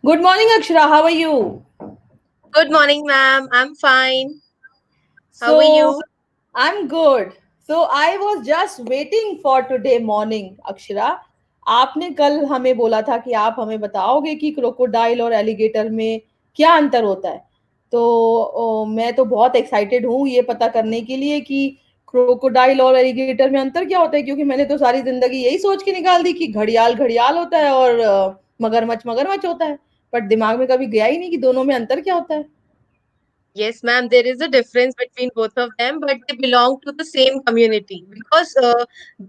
Good morning, Akshara. How are you? Good morning, ma'am. I'm fine. How are So, you? I'm good. So, I was just waiting for today morning, Akshara. आपने कल हमें बोला था कि आप हमें बताओगे कि क्रोकोडाइल और एलिगेटर में क्या अंतर होता है। तो मैं तो बहुत एक्साइटेड हूँ ये पता करने के लिए कि क्रोकोडाइल और एलिगेटर में अंतर क्या होता है, क्योंकि मैंने तो सारी जिंदगी यही सोच के निकाल दी कि घड़ियाल घड़ियाल होता है और मगरमच्छ मगरमच्छ होता है। बट दिमाग में कभी गया ही नहीं कि दोनों में अंतर क्या होता है। Yes, ma'am. There is a difference between both of them, but they belong to the same community because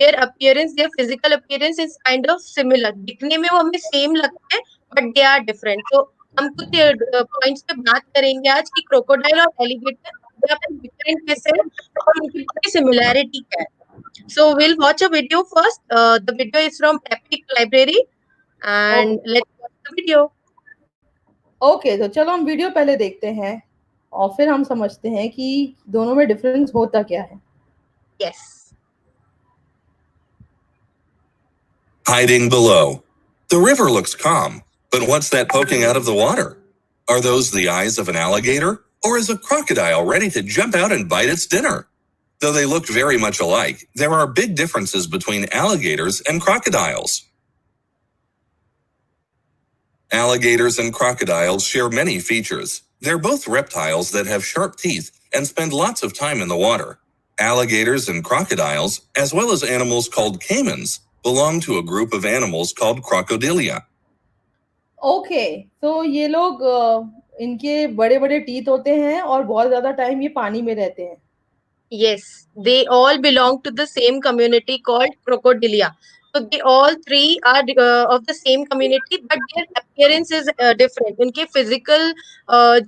their appearance, their physical appearance is kind of similar. दिखने में वो हमें same लगते हैं, but they are different. So हम कुछ points पे बात करेंगे आज कि crocodile और alligator they are different कैसे हैं और उनकी बड़ी similarity क्या है. So we'll watch a video first. The video is from Epic Library, and okay. let's watch the video. Okay, तो चलो हम वीडियो पहले देखते हैं और फिर हम समझते हैं कि दोनों में डिफरेंस होता क्या है। Yes. Hiding below. The river looks calm, but what's that poking out of the water? Are those the eyes of an alligator, or is a crocodile ready to jump out and bite its dinner? Though they look very much alike, there are big differences between alligators and crocodiles. Alligators and crocodiles share many features. They're both reptiles that have sharp teeth and spend lots of time in the water. Alligators and crocodiles, as well as animals called caimans, belong to a group of animals called crocodilia. Okay, तो ये लोग इनके बड़े बड़े teeth होते हैं और बहुत ज्यादा टाइम ये पानी में रहते हैं। Yes, they all belong to the same community called Crocodilia. So they all three are of the same community, but their appearance is different. उनके physical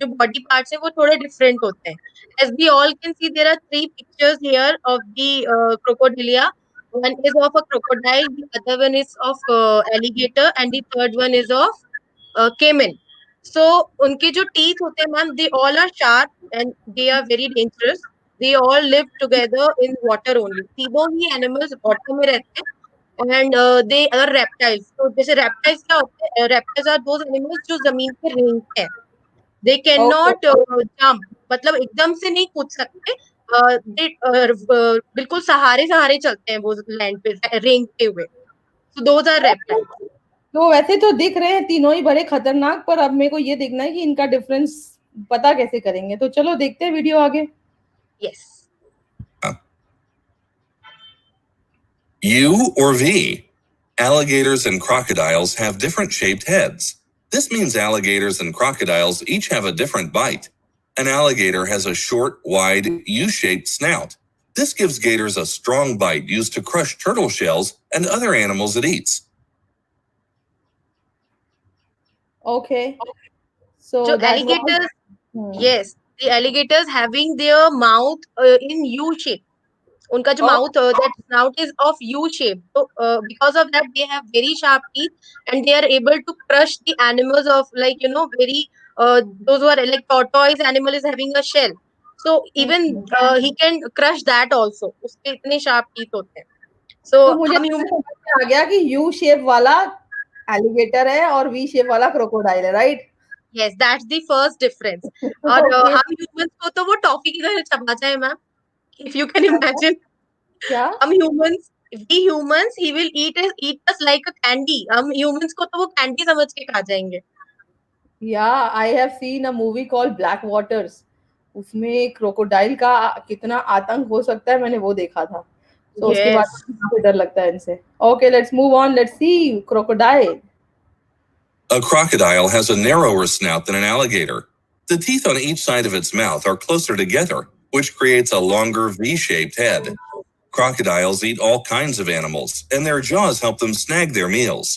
जो body parts है वो थोड़े different होते हैं. As we all can see, there are three pictures here of the Crocodilia. One is of a crocodile, the other one is of alligator, and the third one is of cayman. So उनके जो teeth होते हैं ma'am, they all are sharp and they are very dangerous. They all live together in water only. तीनों ही animals water में रहते हैं and they are reptiles. तो जैसे reptiles क्या होते हैं? Reptiles are those animals जो जमीन पे रेंगते हैं. They okay. cannot jump. मतलब एकदम से नहीं कूद सकते. They बिल्कुल सहारे सहारे चलते हैं वो लैंड पे रेंगते हुए. So those are reptiles. तो वैसे तो दिख रहे हैं तीनों ही बड़े खतरनाक, पर अब मेरे को ये देखना है कि इनका डिफरेंस पता कैसे करेंगे। तो चलो देखते हैं वीडियो आगे। Yes. U or V? Alligators and crocodiles have different shaped heads. This means alligators and crocodiles each have a different bite. An alligator has a short, wide, U-shaped snout. This gives gators a strong bite used to crush turtle shells and other animals it eats. Okay, जो so that alligators, was. yes, the alligators having their mouth in U shape. उनका जो mouth, that snout is of U shape. So because of that, they have very sharp teeth and they are able to crush the animals of like very those who are like tortoise animal is having a shell. So even he can crush that also. उसके इतने sharp teeth होते हैं. So तो मुझे हम समझ human, में आ गया कि यू शेप वाला एलिगेटर है और वी शेप वाला क्रोकोडाइल है, right? yes, that's the first difference. और ओके। हम humans को तो वो टॉफी की तरह चबा जाए ma'am. If you can imagine, क्या? हम humans, we humans, he will eat us like a candy. हम humans को तो वो candy समझ के खा जाएंगे. या I have seen a movie called black waters. उसमें क्रोकोडाइल का कितना आतंक हो सकता है मैंने वो देखा था। तो उसके बाद Yes. मुझे काफी डर लगता है इनसे। Okay, let's move on, let's see crocodile. A crocodile has a narrower snout than an alligator. The teeth on each side of its mouth are closer together, which creates a longer V-shaped head. Crocodiles eat all kinds of animals, and their jaws help them snag their meals.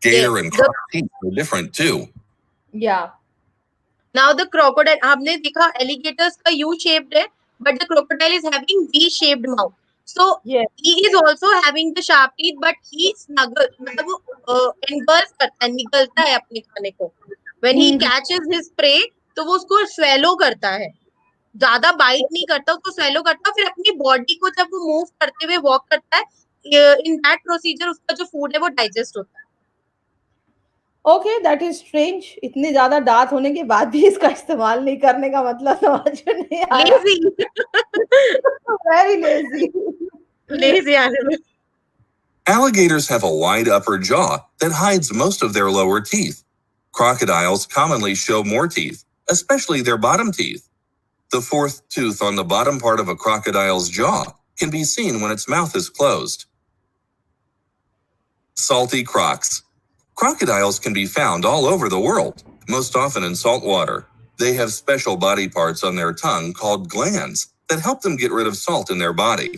Gator Yes. and croc teeth are different too. या Now the crocodile, हमने देखा alligators का U shaped है, but the crocodile is having V shaped mouth. So yes. he is also having the sharp teeth, but he snuggle मतलब वो engulf करता है, निगलता है अपने खाने को. When he catches his prey, तो वो उसको swallow करता है. ज्यादा बाइट नहीं करता, उसको स्वेलो करता, फिर अपनी बॉडी को जब वो मूव करते हुए वॉक करता है, इन दैट प्रोसीजर उसका जो फूड है वो डाइजेस्ट होता है. Okay, that is strange. इतने ज्यादा दांत होने के बाद भी इसका इस्तेमाल नहीं करने का मतलब समझ में नहीं आया। Lazy. Very lazy. Lazy animal. Alligators have a wide upper jaw that hides most of their lower teeth. Crocodiles commonly show more teeth, especially their bottom teeth. The fourth tooth on the bottom part of a crocodile's jaw can be seen when its mouth is closed. Salty crocs. Crocodiles can be found all over the world, most often in salt water. They have special body parts on their tongue called glands that help them get rid of salt in their body.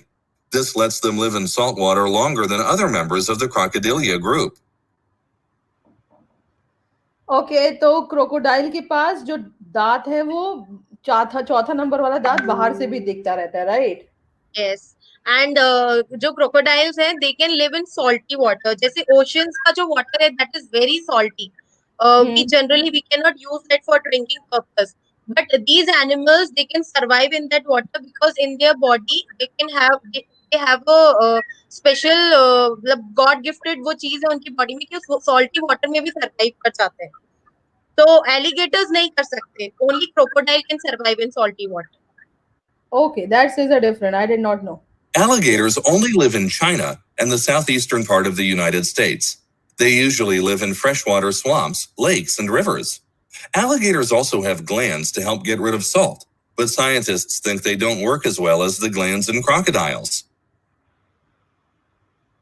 This lets them live in salt water longer than other members of the Crocodilia group. Okay, तो crocodile के पास जो दांत है वो चौथा number वाला दांत बाहर से भी दिखता रहता है, राइट? Yes. And जो crocodiles हैं, they can live in salty water. जैसे oceans का जो water है, that is very salty. We cannot use that for drinking purpose. But these animals, they can survive in that water because in their body they have a special मतलब God gifted वो चीज है उनकी body में कि salty water में भी survive कर जाते हैं. तो alligators नहीं कर सकते. Only crocodile can survive in salty water. Okay, that is a different. I did not know. Alligators only live in China and the southeastern part of the United States. They usually live in freshwater swamps, lakes, and rivers. Alligators also have glands to help get rid of salt, but scientists think they don't work as well as the glands in crocodiles.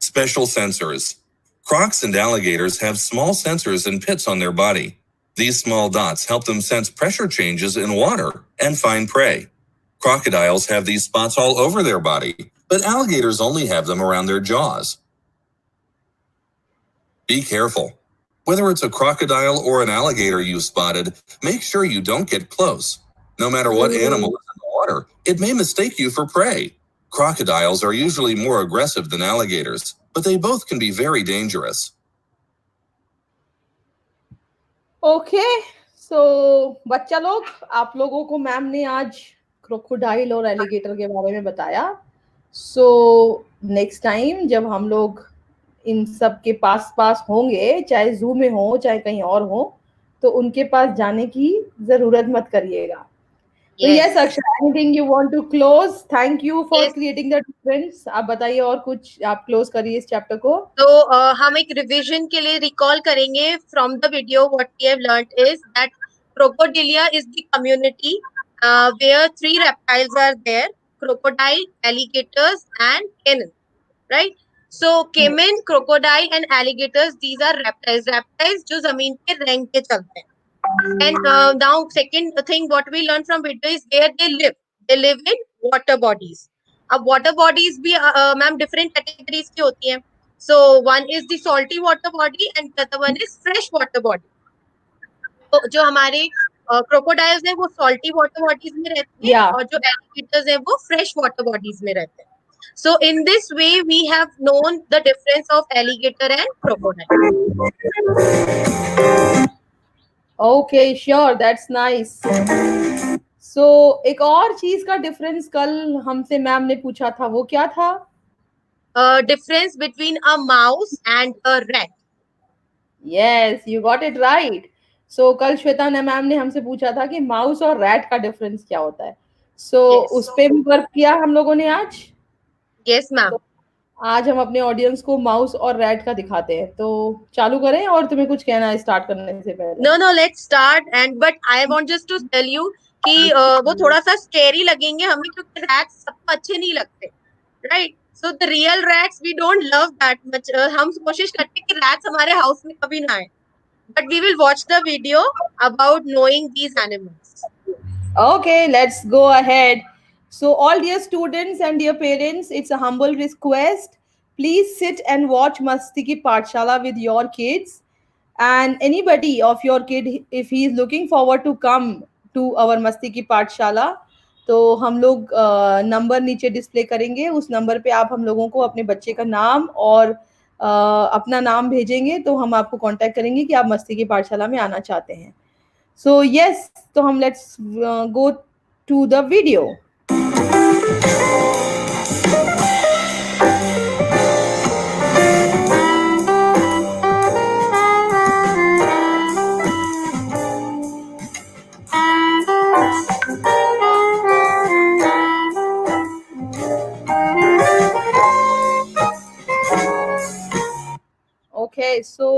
Special sensors. Crocs and alligators have small sensors and pits on their body. These small dots help them sense pressure changes in water and find prey. Crocodiles have these spots all over their body, but alligators only have them around their jaws. Be careful. Whether it's a crocodile or an alligator you've spotted, make sure you don't get close. No matter what animal is in the water, it may mistake you for prey. Crocodiles are usually more aggressive than alligators, but they both can be very dangerous. Okay, so बच्चा लोग, आप लोगों को ma'am ने आज crocodile और alligator के बारे में बताया. सो नेक्स्ट टाइम जब हम लोग इन सब के पास होंगे, चाहे जू में हो चाहे कहीं और हो, तो उनके पास जाने की जरूरत मत करिएगा. Yes, Akshara, anything you want to close? Thank you for creating the difference. आप बताइए और कुछ, आप क्लोज करिए इस चैप्टर को. तो हम एक रिवीजन के लिए रिकॉल करेंगे from the video. What we have learned is that crocodilia is the community where 3 reptiles are there: crocodile, alligators, and canine. Right? So caiman, crocodile, and alligators, these are reptiles. Reptiles जो जमीन पे रेंग के चलते हैं. And now second thing what we learn from video is where they live. They live in water bodies. अब water bodies भी ma'am different categories की होती हैं. So one is the salty water body and the other one is fresh water body. तो जो हमारे crocodiles हैं वो salty water bodies में रहते हैं और जो alligators हैं वो fresh water bodies में रहते हैं. So in this way we have known the difference of alligator and crocodile. Okay, sure, that's nice. So एक और चीज का डिफरेंस कल हमसे मैम ने पूछा था, वो क्या था? Difference between a mouse and a rat. Yes, you got it right. So कल श्वेता ने मैम ने हमसे पूछा था कि माउस और रैट का डिफरेंस क्या होता है. So उस पे भी वर्क किया हम लोगों ने आज. Yes, ma'am. आज हम अपने ऑडियंस को माउस और रैट का दिखाते हैं. तो चालू करें और तुम्हें कुछ कहना है स्टार्ट करने से पहले? No, let's start. And but I want just to tell you कि वो थोड़ा सा स्केरी लगेंगे हमें क्योंकि रैट्स सबको अच्छे नहीं लगते, right? So the real rats we don't love that much. हम कोशिश करते हैं कि रैट्स हमारे हाउस में कभी ना आए. But we will watch the video about knowing these animals. Okay, let's go ahead. So all dear students and dear parents, it's a humble request. Please sit and watch Masti Ki Pathshala with your kids. And anybody of your kid, if he is looking forward to come to our Masti Ki Pathshala, तो हम लोग number नीचे display करेंगे. उस number पे आप हम लोगों को अपने बच्चे का नाम और अपना नाम भेजेंगे तो हम आपको कांटेक्ट करेंगे कि आप मस्ती की पाठशाला में आना चाहते हैं. सो यस, तो हम let's go to the video. So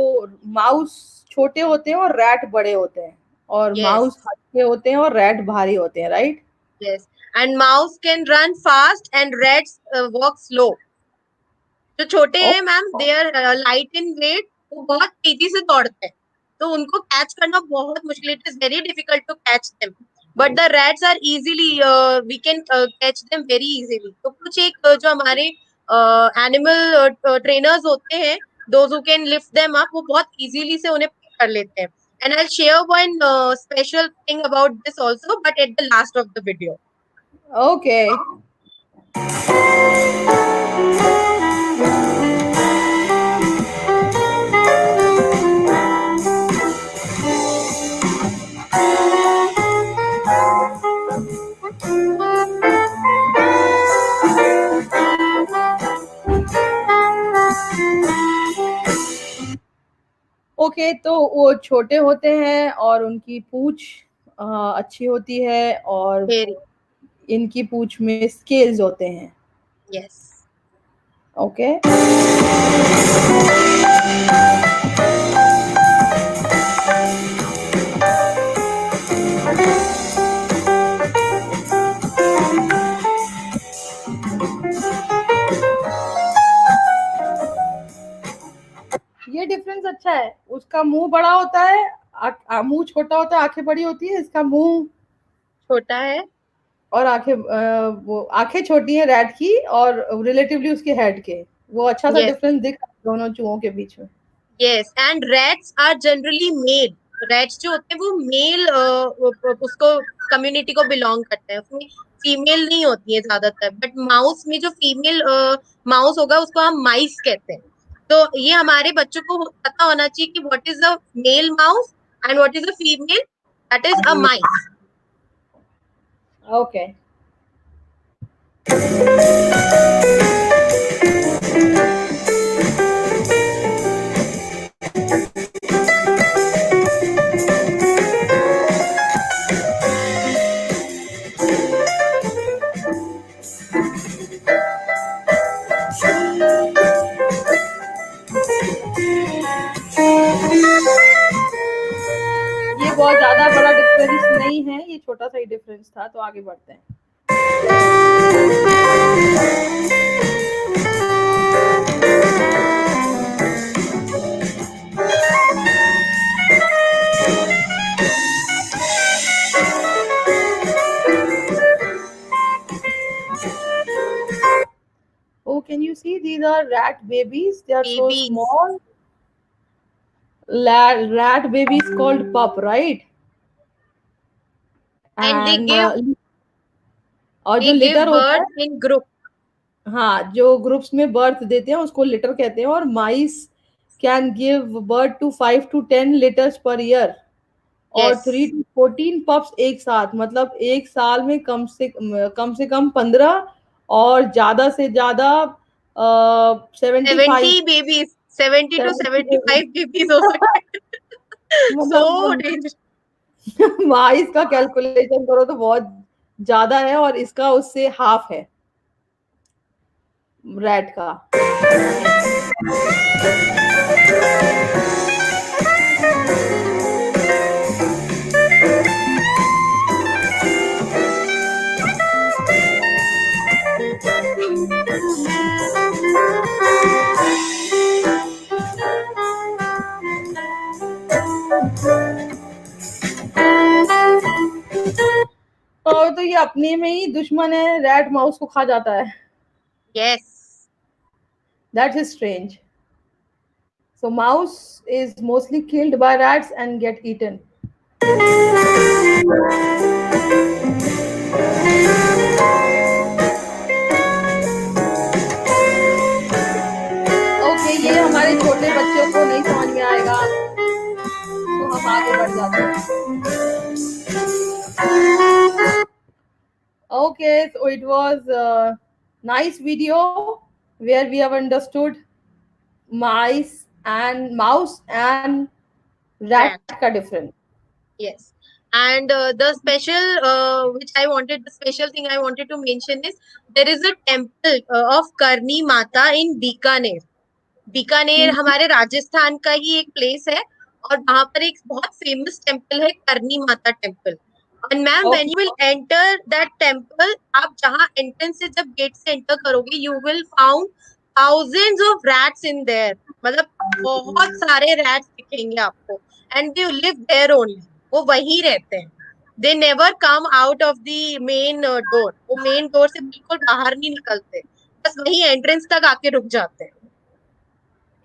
mouse छोटे होते हैं और रैट बड़े होते हैं, और Yes. माउस हल्के होते हैं और रैट भारी होते हैं, right? Yes. And mouse can run fast and rats walk slow. जो छोटे हैं ma'am, they are light in weight, वो बहुत तेजी से दौड़ते हैं, तो उनको कैच करना बहुत मुश्किल, it is very difficult to catch them, but the rats are easily, we can catch them very easily. तो कुछ एक जो हमारे एनिमल ट्रेनर्स होते हैं, those who can lift them up, वो बहुत इजीली से उन्हें पिक कर लेते हैं। And I share one special thing about this also, but at the last of the video. Okay. Okay, तो वो छोटे होते हैं और उनकी पूंछ अच्छी होती है, और वेरी, इनकी पूंछ में स्केल्स होते हैं। यस। ओके। ये डिफरेंस अच्छा है, उसका मुंह बड़ा होता है, मुंह छोटा होता है, आंखें बड़ी होती है, इसका मुंह छोटा है और आंखें वो आंखें छोटी हैं रैट की, और रिलेटिवली उसके हेड के, वो अच्छा सा Yes. डिफरेंस दिख रहा है दोनों चूहों के बीच में। Yes, and rats are generally male. Rats जो होते हैं वो मेल उसको कम्युनिटी को बिलोंग करते हैं, उसमें फीमेल नहीं होती है ज्यादातर, बट माउस में जो फीमेल माउस होगा उसको हम माइस कहते हैं। तो ये हमारे बच्चों को पता होना चाहिए कि what is a male mouse and what is a female, that is a mice. Okay. ये बहुत ज्यादा बड़ा डिफरेंस नहीं है, ये छोटा सा ही डिफरेंस था, तो आगे बढ़ते हैं। Oh, can you see these are rat babies? They are so Babies. small. Rat babies called pup, right? And they give और जो they give लिटर होता है, birth in group. हाँ, जो ग्रुप्स में बर्थ देते हैं उसको लिटर कहते हैं, और mice can give birth to 5 to 10 litters per year, और Yes. 3 to 14 पप्स एक साथ, मतलब एक साल में कम से कम 15 और ज्यादा से ज्यादा 75 70 babies, 70 to 75 babies हो सकते हैं। So मतलब dangerous. माइस का कैलकुलेशन करो तो बहुत ज्यादा है, और इसका उससे हाफ है रैट का। और तो ये अपने में ही दुश्मन है, रैट माउस को खा जाता है। Yes. That is strange. So mouse is mostly killed by rats and get eaten. Okay, ये हमारे छोटे बच्चों को नहीं समझ में आएगा, तो हम आगे बढ़ जाते हैं। Okay, so it was a nice video where we have understood mouse and rat का difference. Yes. And the special, the special thing I wanted to mention is there is a temple of Karni Mata in Bikaner. Bikaner हमारे राजस्थान का ही एक place है, और वहां पर एक बहुत फेमस टेम्पल है, Karni Mata temple. And ma'am, when you will enter that temple, आप जहाँ एंट्रेंस से जब गेट से एंटर करोगे, you will found thousands of rats in there. मतलब बहुत सारे रैट्स दिखेंगे आपको, and they live there only, वो वहीं रहते हैं। They never come out of the main door, वो मेन डोर से बिल्कुल बाहर नहीं निकलते, बस वही एंट्रेंस तक आके रुक जाते हैं।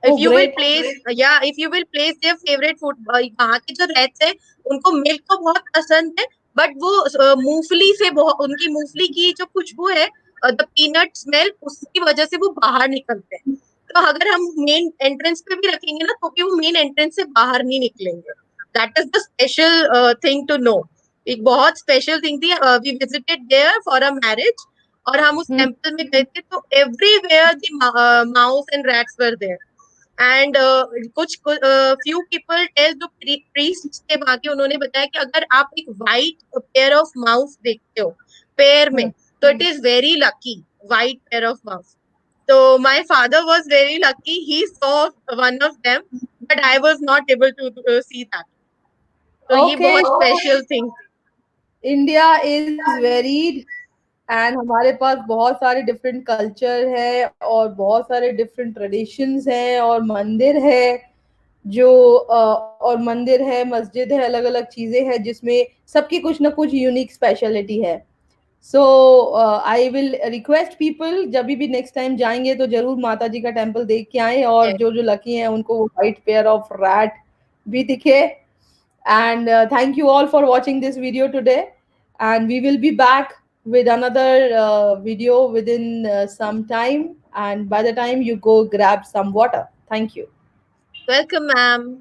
Oh, if you will great. place yeah if you will place their favorite food, वहाँ के जो रहते हैं उनको मिल्क तो बहुत पसंद है, बट वो मूंगफली से बहुत, उनकी मूंगफली की जो खुशबू है, द पीनट स्मेल, उसकी वजह से वो बाहर निकलते हैं। तो अगर हम मेन एंट्रेंस पे भी रखेंगे ना, तो कि वो मेन एंट्रेंस से बाहर नहीं निकलेंगे। That is the special thing to know. एक बहुत स्पेशल थिंग थी। We visited there for a marriage, और हम उस टेम्पल में गए थे, तो everywhere the mouse and rats were there. And कुछ फ्यू पीपल टेल, जो प्रीस्ट थे वहां के, उन्होंने बताया कि अगर आप एक वाइट पेयर ऑफ माउस देखते हो पेयर में, तो it is very lucky, white pair of mouse. तो my father was very lucky, he saw one of them, but I was not able to see that. तो ये Okay. बहुत special thing थी। India is varied and हमारे पास बहुत सारे different culture है और बहुत सारे डिफरेंट ट्रेडिशंस हैं और मंदिर है जो और मंदिर है, मस्जिद है, अलग अलग चीजें हैं जिसमें सबकी कुछ ना कुछ यूनिक स्पेशलिटी है। सो आई विल रिक्वेस्ट पीपल, जब भी नेक्स्ट टाइम जाएंगे तो जरूर माता जी का टेम्पल देख के आए, और जो जो लकी हैं उनको वो वाइट पेयर ऑफ रैट भी दिखे। And thank you all for watching this video today. And we will be back with another video within some time. And by the time you go grab some water. Thank you. Welcome, ma'am.